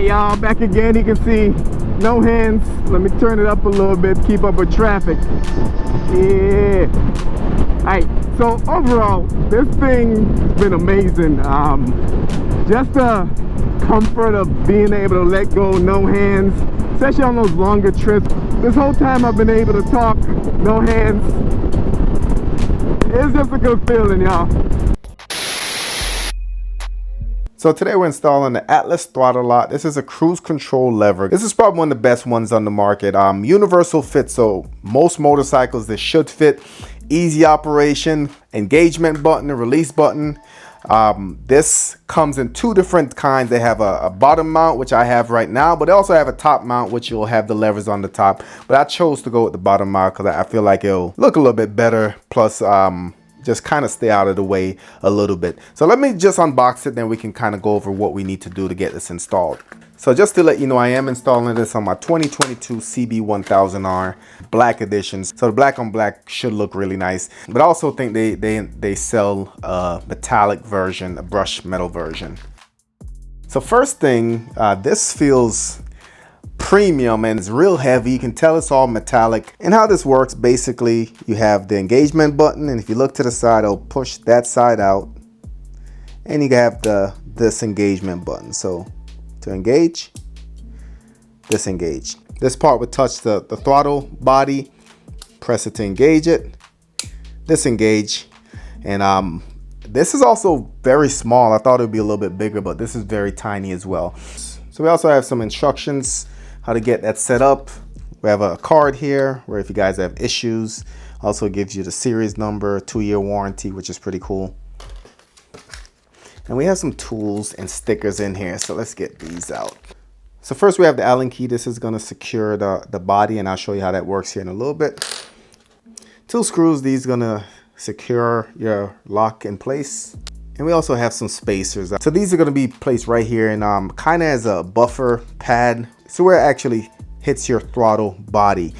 y'all, back again. You can see no hands. Let me turn it up a little bit, keep up with traffic. Yeah. Alright, so overall, this thing's been amazing. Just the comfort of being able to let go, no hands, especially on those longer trips. This whole time I've been able to talk, no hands. It's just a good feeling, y'all. So today we're installing the Atlas throttle lock. This is a cruise control lever. This is probably one of the best ones on the market. Universal fit, so most motorcycles this should fit. Easy operation, engagement button, a release button. This comes in two different kinds. They have a bottom mount, which I have right now, but they also have a top mount, which you'll have the levers on the top. But I chose to go with the bottom mount because I feel like it'll look a little bit better. Plus, just kind of stay out of the way a little bit. So let me just unbox it, then we can kind of go over what we need to do to get this installed. So just to let you know, I am installing this on my 2022 CB1000R Black Edition. So the black on black should look really nice. But I also think they sell a metallic version, a brushed metal version. So first thing, this feels premium and it's real heavy. You can tell it's all metallic. And how this works, basically you have the engagement button, and if you look to the side, it'll push that side out, and you have the disengagement button. So to engage, disengage. This part would touch the throttle body, press it to engage it, disengage. And this is also very small. I thought it would be a little bit bigger, but this is very tiny as well. So we also have some instructions how to get that set up. We have a card here where if you guys have issues, also gives you the series number, 2-year warranty, which is pretty cool. And we have some tools and stickers in here, so let's get these out. So first we have the Allen key. This is going to secure the body, and I'll show you how that works here in a little bit. 2 screws, these are going to secure your lock in place. And we also have some spacers. So these are going to be placed right here, and kind of as a buffer pad, so where it actually hits your throttle body.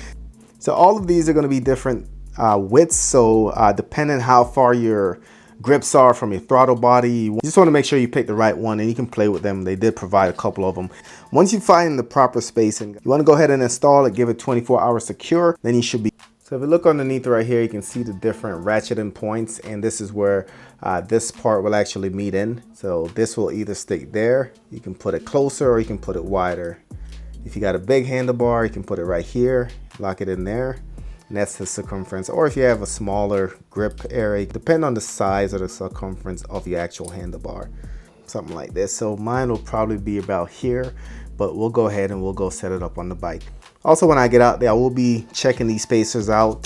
So all of these are going to be different widths. So depending how far your grips are from your throttle body, you just want to make sure you pick the right one, and you can play with them. They did provide a couple of them. Once you find the proper spacing, you want to go ahead and install it, give it 24 hours secure, then you should be. So if you look underneath right here, you can see the different ratcheting points, and this is where this part will actually meet in. So this will either stick there, you can put it closer, or you can put it wider. If you got a big handlebar, you can put it right here, lock it in there, and that's the circumference. Or if you have a smaller grip area, depending on the size or the circumference of your actual handlebar, something like this. So mine will probably be about here, but we'll go ahead and we'll go set it up on the bike. Also, when I get out there, I will be checking these spacers out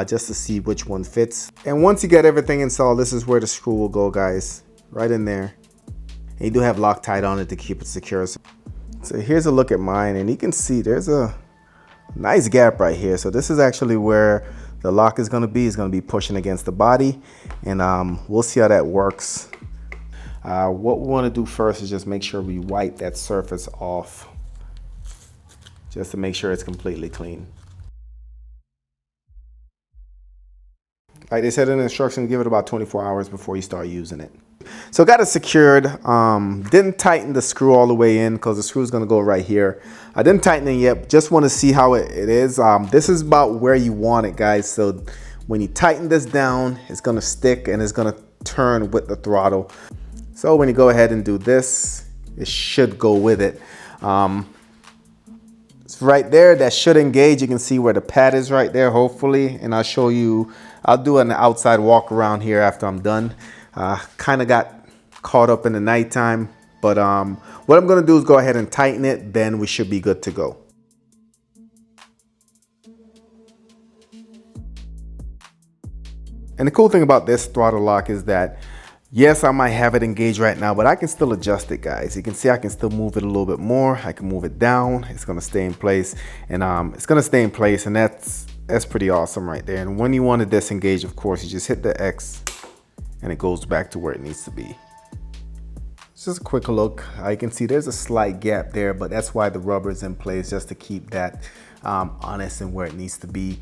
just to see which one fits. And once you get everything installed, this is where the screw will go, guys, right in there. And you do have Loctite on it to keep it secure. So here's a look at mine, and you can see there's a nice gap right here. So this is actually where the lock is going to be. It's going to be pushing against the body, and we'll see how that works. What we want to do first is just make sure we wipe that surface off, just to make sure it's completely clean. Like they said in the instructions, give it about 24 hours before you start using it. So got it secured. Didn't tighten the screw all the way in because the screw is going to go right here. I didn't tighten it yet, just want to see how it is. This is about where you want it, guys. So when you tighten this down, it's going to stick and it's going to turn with the throttle. So when you go ahead and do this, it should go with it. It's right there. That should engage. You can see where the pad is right there, hopefully. And I'll show you. I'll do an outside walk around here after I'm done. Kind of got caught up in the nighttime, but what I'm going to do is go ahead and tighten it. Then we should be good to go. And the cool thing about this throttle lock is that, yes, I might have it engaged right now, but I can still adjust it, guys. You can see I can still move it a little bit more. I can move it down. It's going to stay in place, and it's going to stay in place, and that's pretty awesome right there. And when you want to disengage, of course, you just hit the X, and it goes back to where it needs to be. It's just a quick look. You can see there's a slight gap there, but that's why the rubber is in place, just to keep that honest and where it needs to be.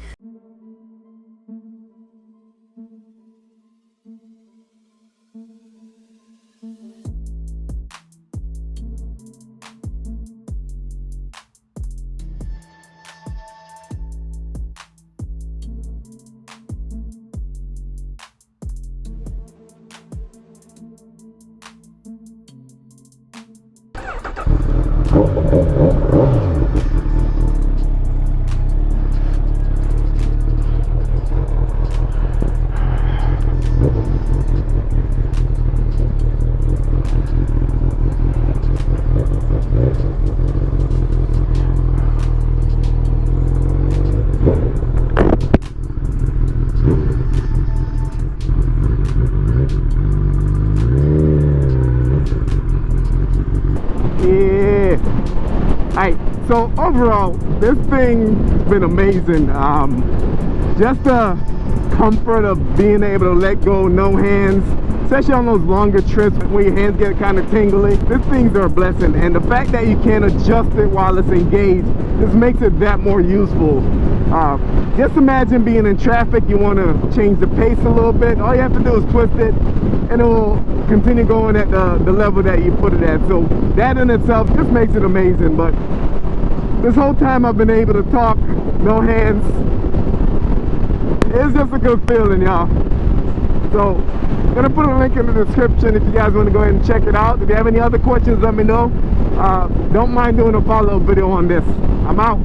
So overall, this thing's been amazing. Just the comfort of being able to let go, no hands, especially on those longer trips where your hands get kind of tingly. These things are a blessing, and the fact that you can adjust it while it's engaged just makes it that more useful. Just imagine being in traffic, you want to change the pace a little bit. All you have to do is twist it and it will continue going at the level that you put it at. So that in itself just makes it amazing. But this whole time I've been able to talk, no hands. It's just a good feeling, y'all. So I'm gonna put a link in the description if you guys want to go ahead and check it out. If you have any other questions, let me know. Don't mind doing a follow-up video on this. I'm out.